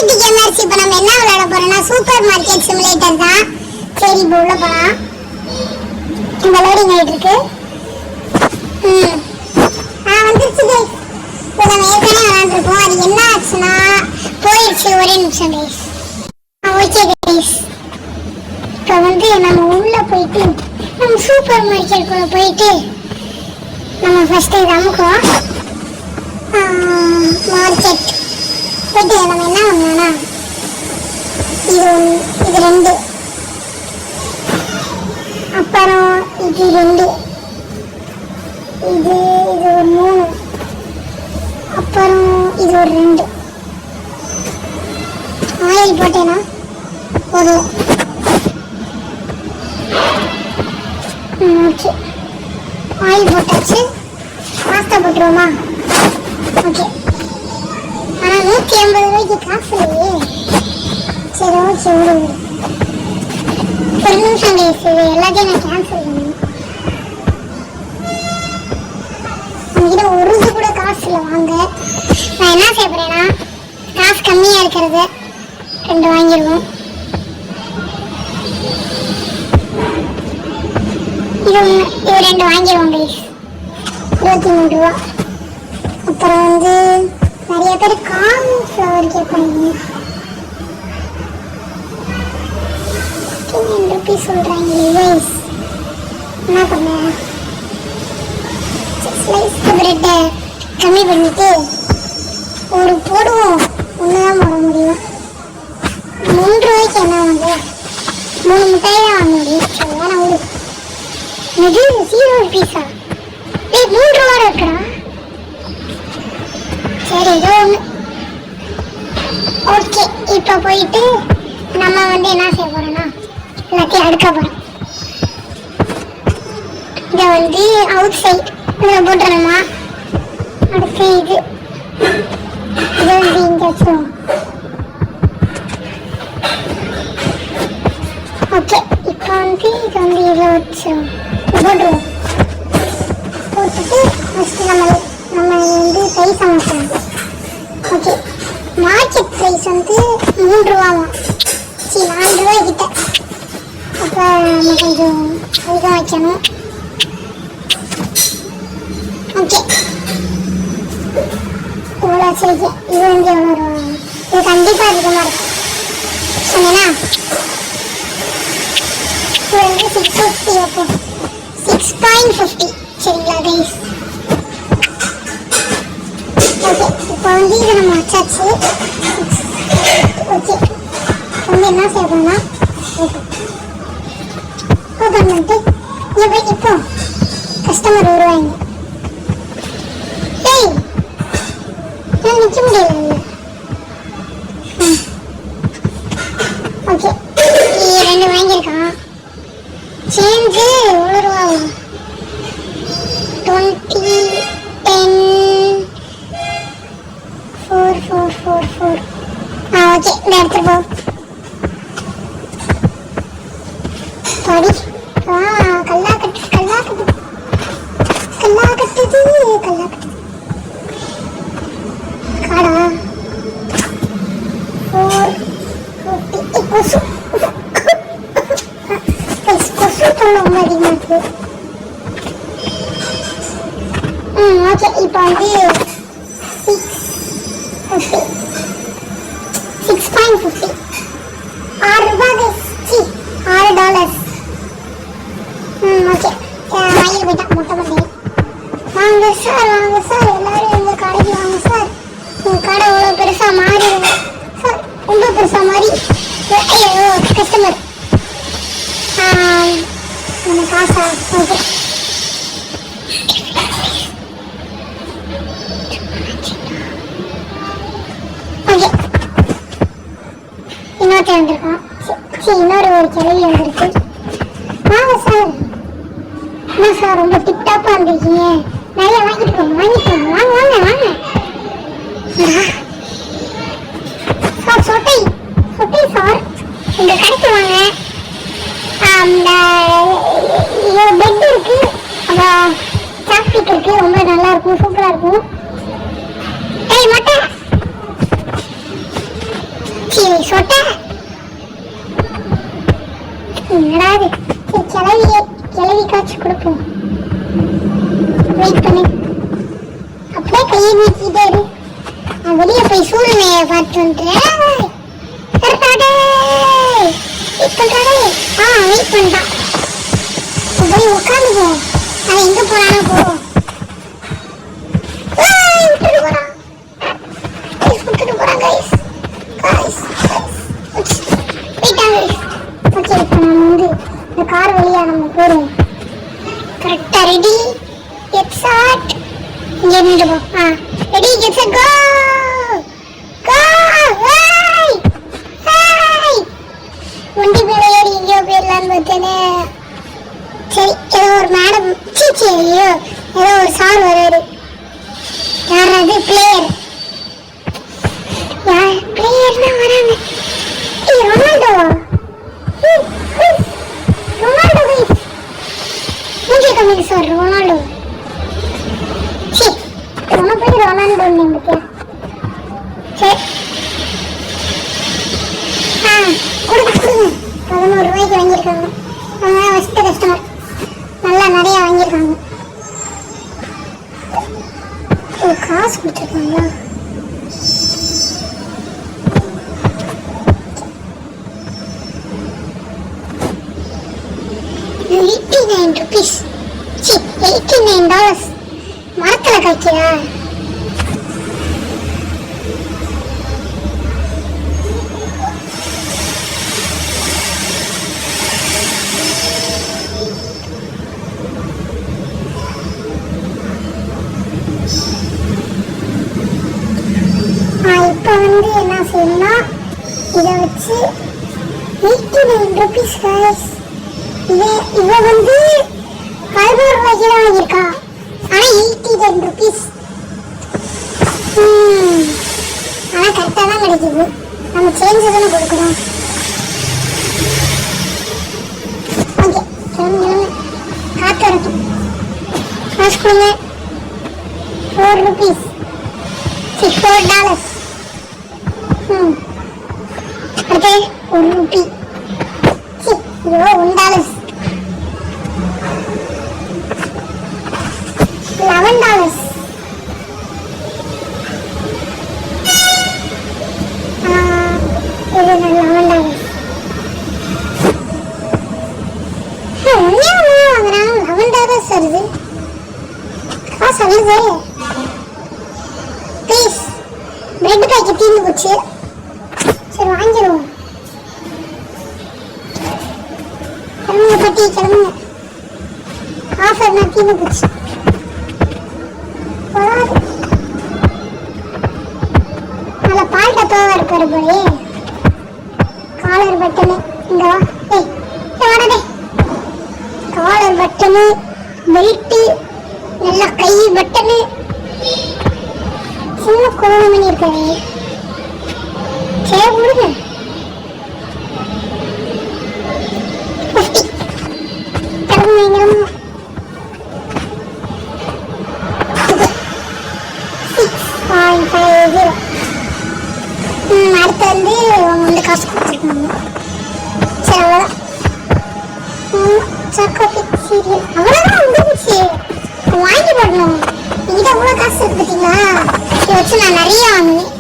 Gamers இப்போ நம்ம என்ன விளையாட போறோம்னா சூப்பர் மார்க்கெட் சிமுலேட்டர் தான். சரி இப்போ உள்ள போலாம். இந்த லோடிங் ஆயிட்டு இருக்கு. வந்துருச்சு கைஸ். இப்போ நம்ம ஏற்கனவே விளையாண்டுருக்கோம். அது என்ன ஆச்சுன்னா போயிடுச்சு. ஒரே நிமிஷம் கைஸ். ஓகே கைஸ், இப்போ நம்ம உள்ள போயிட்டு நம்ம சூப்பர் மார்க்கெட்டுக்குள்ள போயிட்டு நம்ம ஃபர்ஸ்ட் இது அமுக்குவோம். மார்க்கெட் போயிட்டு நம்ம என்ன பண்ணோம்னா இது 2, அப்புறம் இது 2, இது ஒரு 3, அப்புறம் இது ஒரு 2. ஆயில் போட்டேன்னா போதும். ஓகே, ஆயில் போட்டாச்சு. பாஸ்தா போட்டுருவோமா? ஓகே. ஆனால் 150 ரூபாய்க்கு காசு இல்லையே. சரி ஓகே, ஒரு நிமிஷம் கைஸ், இது எல்லாத்தையும் நான் கேன்சல் பண்ணேன். உங்ககிட்ட ஒரு இது கூட காசு இல்லை வாங்க. நான் என்ன செய்ய போறேன்னா காசு கம்மியாக இருக்கிறது 2 வாங்கிடுவோம். இது 2 வாங்கிடுவோம் கைஸ். 23 ரூபா. அப்புறம் நிறைய பேர் கார்ன்ஃப்ளவர் கேட்பாங்க. 10 ரூபீஸ் சொல்றாங்க கைஸ். என்ன பண்ண, ஸ்லைஸ் பிரெட்டை கம்மி பண்ணிட்டு ஒரு போடுவோம். ஒன்றுதான் போட முடியும். 3 ரூபாய்க்கு என்ன வாங்க? 3 மிட்டாய் தான் வாங்க முடியும். சரி வேணா விடு. இது 0 ரூபீஸா? 3 ரூபா இருக்கிறா? சரி ஏதோ ஒன்று. ஓகே, இப்போ போயிட்டு நம்ம என்ன செய்ய போறோம்னா எல்லாத்தையும் அடுக்க போறோம். இதை அவுட் சைட் இதில் போட்டுறோமா? அடுத்து இது இங்கே வச்சுருவோம். ஓகே, இப்போ இது இதில் வச்சுருவோம். போட்டுருவோம். போட்டுட்டு ஃபஸ்ட்டு நம்ம பைசா மாற்றணும். ஓகே, மார்க்கெட் ப்ரைஸ் 3 ரூபாவா? சரி 4 ரூபாய் கிட்ட. அப்போ நம்ம கொஞ்சம் அதிகம் வைக்கணும். ஓகே, இவ்வளோ சரி. இது எவ்வளோ ரூபா? இது கண்டிப்பாக அதிகமாக இருக்கும் சொன்னேன்னா. இது 650. அப்போ 6.50 சரிங்களா கைஸ்? ஓகே, இப்போ இதை நம்ம வச்சாச்சு. ஓகே, என்ன செய்ய போனா ஓப்பன் பண்ணிட்டு இங்கே போய் இப்போ கஸ்டமர் வருவாங்க. ஏய், நான் நிற்க முடியல. ஓகே, 2 வாங்கியிருக்கான். சேஞ்சு எவ்வளோ ரூபா? 20, 10, 4, 4, 4, 4. ஓகே, இந்த எடுத்துட்டு போ. படி. கல்லா கட்டுது. காடா 450. கொசு தொல்லை ரொம்ப அதிகமாக இருக்குது. ஓகே, இப்போ 6.50. $6. ஓகே, வாங்கிட்டு போயிட்டான் மொட்டை பண்ணி. வாங்க சார், எல்லாரும் எங்கள் கடைக்கு வாங்க சார். உங்கள் கடை எவ்வளோ பெருசாக மாறிடுங்க சார். ரொம்ப பெருசாக மாறி ஐயோ கஸ்டமர் நம்ம காசா? Okay, okay. இன்னொருத்தர் வந்திருக்கான். சரி, ஒரு கிளவி வந்திருக்கு. வாங்க சார். என்ன சார் ரொம்ப டிப்டாப்பா இருந்திருக்கீங்க. நிறைய வாங்கிட்டு போங்க. வாங்க சார். சொட்டை சார், இந்த கடைக்கு வாங்க. பெட் இருக்கு, அப்புறம் சாக்லேட் இருக்கு. ரொம்ப நல்லா இருக்கும், சூப்பரா இருக்கும். ஏய் மட்டை சொட்ட என்னடாது கிளவி காய்ச்சி கொடுப்போம். வெயிட் பண்ணு, அப்படியே கையை நீக்கிட்டே இரு. நான் வெளியே போய் சூழ்நிலையை பார்த்து வந்துட்டேன். வெயிட் பண்ணிட்டான். போய் உட்காந்துக்குவோம். அவன் எங்க போறானோ போவோம். விட்டுட்டு போறான் கைஸ். ஓகே, இப்போ நம்ம வந்து இந்த கார் வழியா நம்ம போறோம். கரெக்டா ரெடி கெட் செட். இங்க நின்று போ. ரெடி கெட் செட் கோ கோ. வண்டி மேல ஏறி எங்கேயோ போயிடலான்னு பார்த்தேனே. சரி, ஏதோ ஒரு மேடம் சீச்சியோ ஏதோ ஒரு சார் வராரு. யாராவது பிளேயர் பிளேயர்னா வராங்க. ரொனால்டோவா? ரொனால்டோ கைஸ், மூஞ்சி கம்மிக்கு சார் ரொனால்டோ. சரி, உன போய் ரொனால்டோ நீங்க. சரி கொடுங்க. 11 ரூபாய்க்கு வாங்கியிருக்காங்க. அவங்க வசதி கஸ்டமர் நல்லா நிறைய வாங்கியிருக்காங்க. காசு கொடுத்துருக்காங்களா? ₹89. $89 மரத்துல காய்க்கிறா? இப்போ வந்து என்ன செய்யணும்னா இதை வச்சு ₹89 கைஸ். இவ வந்து 11 ரூபாய்க்கு தான் வாங்கியிருக்கா. ஆனா ₹89. ஆனா கரெக்டா தான் கிடைக்குது. நம்ம சேஞ்ச் தானே கொடுக்கணும். ஓகே, கிளம்பு. காத்து வரட்டும். காசு கொடுங்க. ₹4. $4. அடுத்து ₹1. $1. $11. இது $11. $11 வருது. காசு அழுது. ப்ளீஸ், பிரெட் பேக்கெட் தீர்ந்து போச்சு. சரி வாங்கிடுவோம். கிளம்புங்க பட்டி, கிளம்புங்க. ஆஃபர் நான் தீர்ந்து போச்சு. நல்ல பால் டப்பாவா இருப்பாரு போலே. காலர் பட்டனு இங்க வா. வாடே. காலர் பட்டனு, பெல்ட், நல்லா கை பட்டனு, சின்ன கோணம் பண்ணி இருக்காரு. சரி விடுங்க. 50. கிளம்புங்க. 6.50. அடுத்து வந்து அவங்க வந்து காசு கொடுத்துருக்காங்க. சரி அவ்வளோதான். சாக்கோபிக் சீரியல் அவ்வளோதான் வந்துருச்சு. வாங்கி போடணும். இது அவ்வளோ காசு இருக்கு பார்த்தீங்களா? இதை வச்சு நான் நிறைய வாங்குவேன்.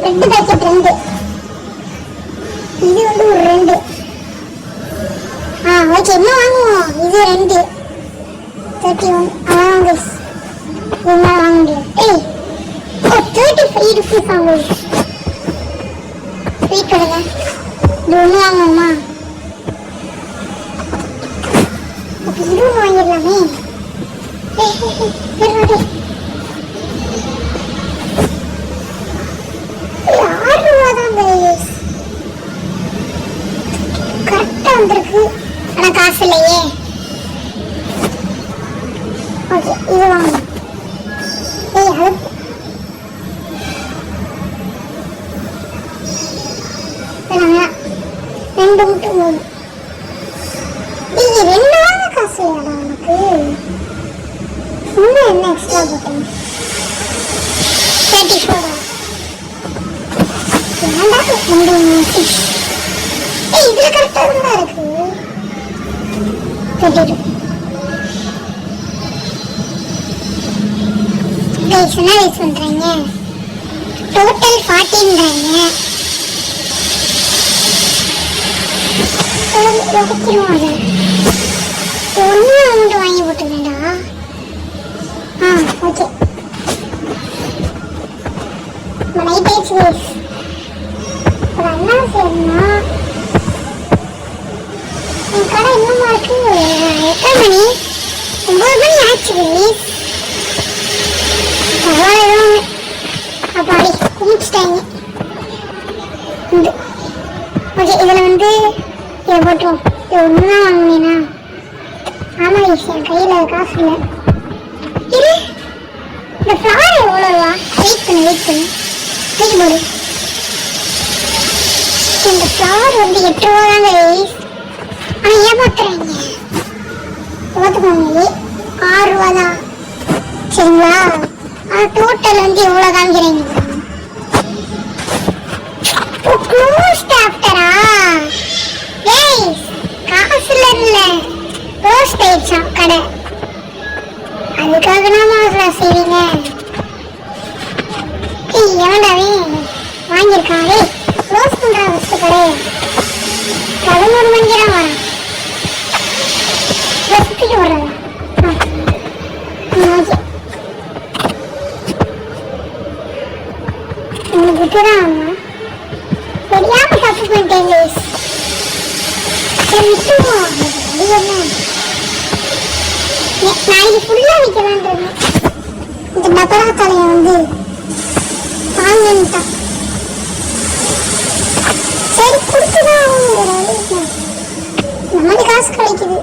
ரெட் பேக்கெட் 2, இது வந்து ஒரு 2. ஓகே, என்ன வாங்குவோம்? இது 2 31. கைஸ், என்ன வாங்க முடியாது. ₹35 ஆகும். வெயிட் பண்ணுங்க, இது ஒன்று வாங்குவோமா? அப்போ இது ஒன்று வாங்கிடலாமே. ₹6 தான் கைஸ். கரெக்டாக வந்திருக்கு. ஆனால் காசு இல்லையே. ஓகே, இது வாங்க. அது ரெண்டு முட்டை போதும். நீங்க 2 வாங்க காசு இல்லையாடா உனக்கு? இன்னும் என்ன எக்ஸ்ட்ரா போட்டேன்? 34. ஏன்டா இதுல கரெக்டா தான் இருக்கு. என்ன வயசு பண்றாங்க? டோட்டல் 14ன்றாங்க. ஒன்னு அமௌண்ட் வாங்கி போட்டுருந்தா. ஓகே நைட் ஆயிடுச்சு கைஸ். ஒரு அண்ணா சரினா என் கடை இன்னுமா இருக்கு. எத்தனை மணி? 9 மணி ஆச்சு கைஸ். பரவாயில்ல அப்பாடி குமிச்சிட்டாங்க. ஓகே இதில் வந்து இதை போட்டுருவோம். இது ஒன்று தான் வாங்கினேனா? ஆமாம் கைஸ் என் கையில் காசு இல்லை. இரு இந்த ஃப்ளவர் எவ்வளோவா? வெயிட் பண்ணு தூக்கி போடு. இந்த ஃப்ளவர் வந்து 8 ரூபா தாங்க கைஸ். ஆனால் ஏமாத்துறாங்க. பார்த்துக்கோங்க 6 ரூபா தான் சரிங்களா? ஆனால் டோட்டல் வந்து எவ்வளோ காமிக்கிறீங்க? க்ளோஸ்ட் ஆஃப்டரா? ஏய் காசுல இல்லை க்ளோஸ்ட் ஆயிடுச்சான் கடை. அதுக்காக நாம செய்வீங்க. எவன்டாவே வாங்கியிருக்காங்க. க்ளோஸ் பண்றா ஃபஸ்ட்டு கடை. 11 மணிக்கு தான் வரான். சுற்றிக்கு வர்றதா? ஓகே உங்களுக்கு விட்டுதான் ஆகணும். தெரியாம தப்பு பண்ணிட்டேங்க. சரி விட்டுருவோம். அது என்ன நாளைக்கு ஃபுல்லா விற்கலான்றது. இந்த டபரா தலையை வந்து வாங்கிட்டான். சரி கொடுத்துதான் நமக்கு காசு கிடைக்குது.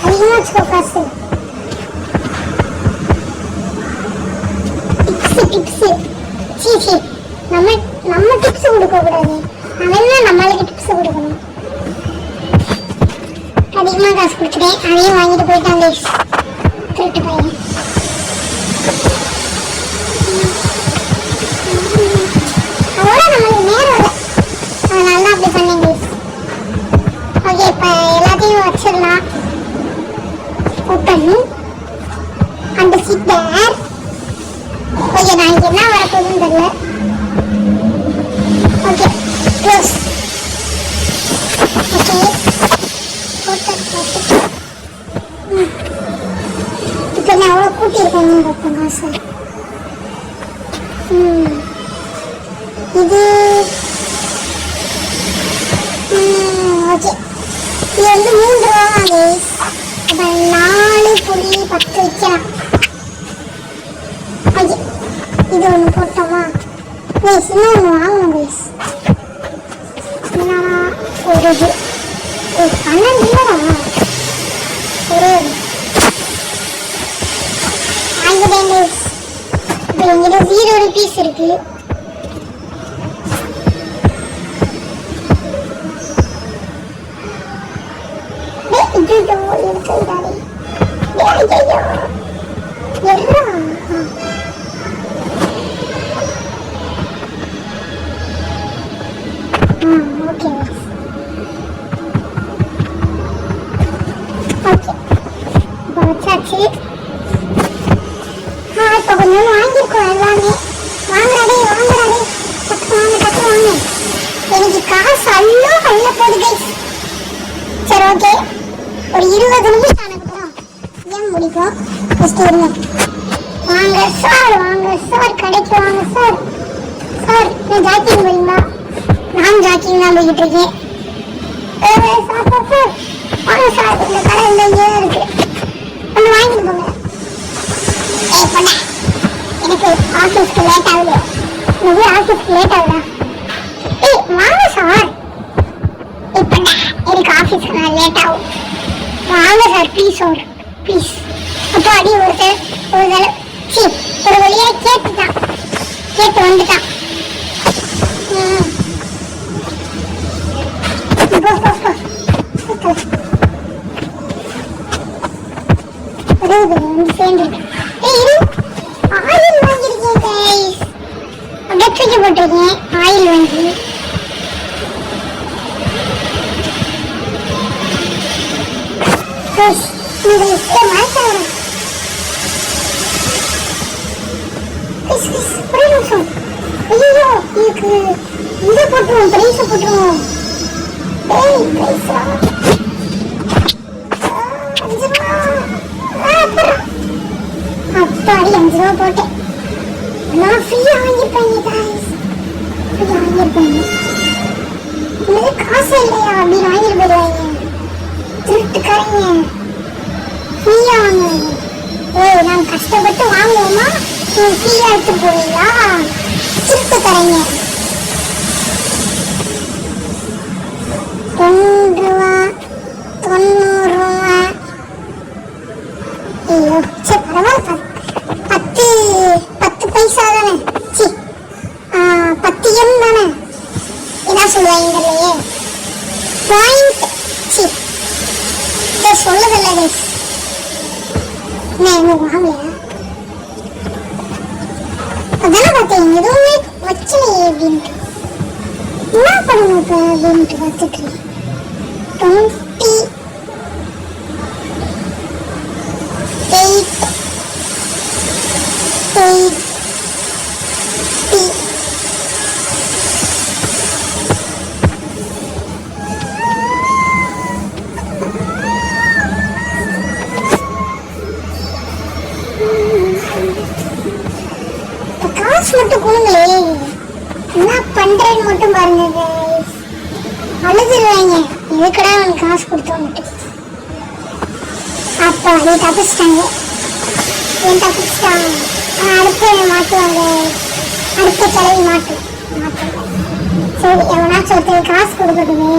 அதிகமா வச்சுக்கோ காசு. டிப்ஸு சீ நம்ம டிப்ஸ் கொடுக்க கூடாது. அவன் நம்மளுக்கு டிப்ஸ் கொடுக்கணும். அதிகமாக காசு கொடுத்துட்டேன். அதையும் வாங்கிட்டு போயிட்டான் திருட்டு பையன். அதோட நம்மளுக்கு நேரம் இல்லை. அதனால தான் அப்படி பண்ணேங்க. ஓகே இப்போ எல்லாத்தையும் வச்சிடலாம். ஓப்பன் அந்த சீட் பேர். ஓகே நாளைக்கு என்ன வரப்போகுதுன்னு தெரியல. Okay close. ஓகே இப்போ நான் அவ்வளோ கூட்டியிருக்கேன்னு பார்ப்பேன் காசு. இது ஓகே இது வந்து 3 ரூபா வாங்க. அப்போ 4 புளி 10 வைக்கலாம். ஓகே இது ஒன்று போட்டோமா? கைஸ் இன்னொன்று வாங்கணும் கைஸ். ஒரு இது 12 இல்லைடா. ஒரு வாங்கிட்டேன் கைஸ். இப்போ எங்கிட்ட 0 ரூபீஸ் இருக்கு. இது எடுத்துடாதே. ஓகே இப்போ வச்சாச்சு. இப்போ கொஞ்சம் வாங்கியிருக்கோம் எல்லாமே. வாங்குறாடே டக்கு வாங்க. எனக்கு காசு அள்ள போகுது கைஸ். சரி ஓகே ஒரு 20 நிமிஷம் ஆனதுக்கப்புறம் ஏன் முடிக்கும். ஃபஸ்ட்டு இருங்க. வாங்க சார் கடைக்கு வாங்க சார். நான் ஜாக்கிங் போறீங்களா? நான் ஜாக்கிங் தான் போய்கிட்டு இருக்கேன். சார் வாங்க சார். இந்த கடை இங்கே இருக்கு. ஒன்று வாங்கிட்டு போங்க. பொண்ணா எனக்கு ஆஃபீஸ்க்கு லேட் ஆகுது. ஆஃபீஸ்க்கு லேட் ஆகுதா? வாங்க சார். பொண்ணா எனக்கு ஆஃபீஸ்க்கு நான் லேட் ஆகும். வாங்க சார் ப்ளீஸ். அப்போ அடி ஒரு வழியா கேட்டு வந்துட்டான். வந்து சேர்ந்துருக்கு. ஆயில் வாங்கிருக்கேன். தூக்கி போட்டிருக்கேன் ஆயில் வாங்கி. இதை போட்டுருவோம், பிரைஸை போட்டுருவோம். அப்பாடி 5 ரூபா போட்டேன். நான் ஃப்ரீயா வாங்கியிருப்பேன். ஃப்ரீயா வாங்கியிருப்பேன். இது காசு இல்லையா அப்படின்னு வாங்கிட்டு போயிடுவாங்க திருட்டுக்காரங்க. ஃப்ரீயா வாங்குவாங்க. நான் கஷ்டப்பட்டு வாங்குவோமா, நீங்க ஃப்ரீயா எடுத்து போவீங்களா? திருட்டுக்காரங்க. 2 ரூபா 90 ரூபா. ஐயோ சரி பரவாயில்ல. 10 பைசா தானே, 10 எம் தானே. என்ன சொல்லுவாங்க இல்லையே பாயிண்ட். இதை சொல்லதில்லை கைஸ். என்ன வாங்கலையா? அதான பார்த்தேன் எதுவுமே வச்சலையே அப்படின்ட்டு. என்ன பண்ணணும் இப்போ அப்படின்ட்டு பார்த்துட்டு 28 காசு மட்டும் கொடுங்களே. என்ன பண்றேன்னு மட்டும் பாருங்க. அழுதுருவாங்க, எதுக்கடா அவனுக்கு காசு கொடுத்தோன்ட்டு. அப்போ அதை தப்பிச்சிட்டாங்க. ஏன் தப்பிச்சிட்டாங்க? அடுப்பு மாட்டுவாங்க, அடுத்த தலைவி மாட்டுவாங்க. சரி எவனாச்சும் ஒருத்தர் காசு கொடுக்கட்டுமே,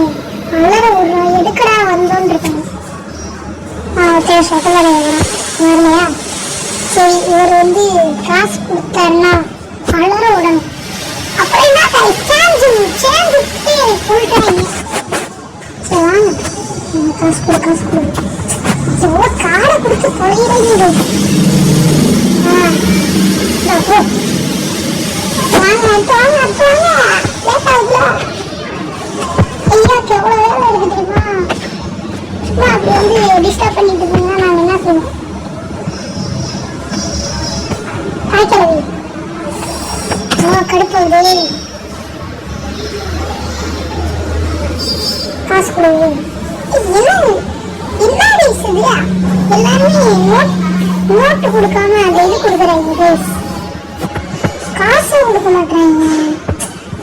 அலற விடுறோம், எதுக்கடா வந்தோன்னு இருக்காங்க. ஒருத்தர் சொத்தலை வரலையா? சரி இவர் வந்து காசு கொடுத்தாருன்னா அலற விடணும். அப்புறம் என்ன சேர்ந்து சொல்லிட்டாங்க. சரி வாங்க காசு கொடு காசு கொடு. எவ்வளோ காரை கொடுத்து தொலைகிறீங்க. வாங்க அடுத்து வாங்க அடுத்து வாங்க. லேட் ஆகுதுல ஐயாக்கு எவ்வளோ வேலை இருக்கு தெரியுமா? சும்மா அப்படி வந்து டிஸ்டர்ப் பண்ணிட்டு இருந்தீங்கன்னா நாங்கள் என்ன செய்வோம்? காய்ச்சலவி கடுப்பாகுது. காசு கொடு. எல்லாருமே நோட்டு கொடுக்காம அதை இது கொடுக்குறாங்க. காசு கொடுக்க மாட்டாங்க.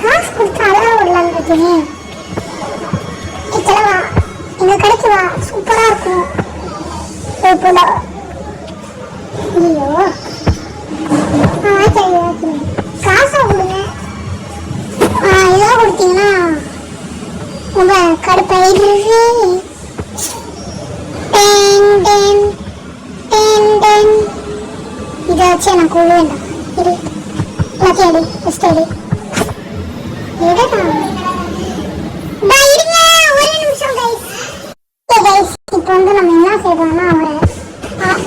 காசு கொடுத்து அழகா விடலாம் பார்த்தீங்க. கிளவா எங்க கடைக்கு வா, சூப்பரா இருக்கும். போல ஐயோ காசா கொடுங்க. இதெல்லாம் கொடுத்தீங்கன்னா ரொம்ப கடுப்பாயிடுது. இதை வச்சு எனக்கு கொள்ள வேண்டாம். இரு எல்லாத்தையும் அடி ஃபஸ்ட் அடி. இப்போ வந்து நம்ம என்ன செய்யறோம்னா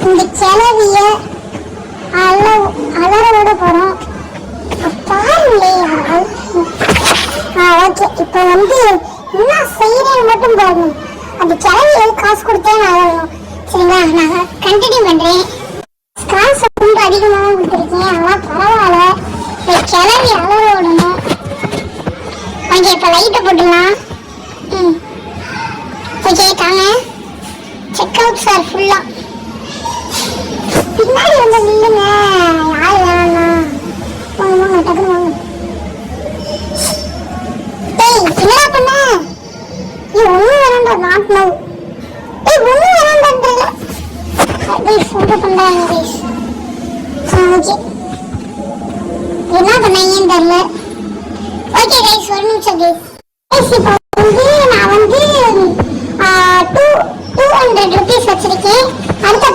இந்த கிளவிய அலறோட போறோம். பாருங்களே ஓகே. இப்போ வந்து என்ன செய்யறேன்னு மட்டும் பாருங்க. அந்த கிளவிய காசு கொடுத்தே நான் அலறணும். சரிங்களா? நான் கண்டினியூ பண்றேன். காசு ரொம்ப அதிகமாக கொடுத்துருக்கேன், ஆனால் பரவாயில்ல. கிளவி அலற விடணும். ஓகே இப்போ லைட்டை போட்டுடலாம். ஓகே தாங்க. செக் அவுட் சார் ஃபுல்லா. பின்னாடி வந்து நில்லுங்க, யார் வேணா வாங்க வாங்க டக்குனு வாங்க. டேய் என்னடா பண்ண? ஒன்றும் வேணாண்டா. Not now. ஒன்றும் வேணாண்டான்றல கைஸ். ரொம்ப பண்ணுறாங்க கைஸ். ஓகே என்ன பண்ணாங்கன்னு தெரியல. ஓகே கைஸ் ஒரு நிமிஷம் கைஸ். இப்போ வந்து நான் வந்து 200 rupees வச்சிருக்கேன். அடுத்த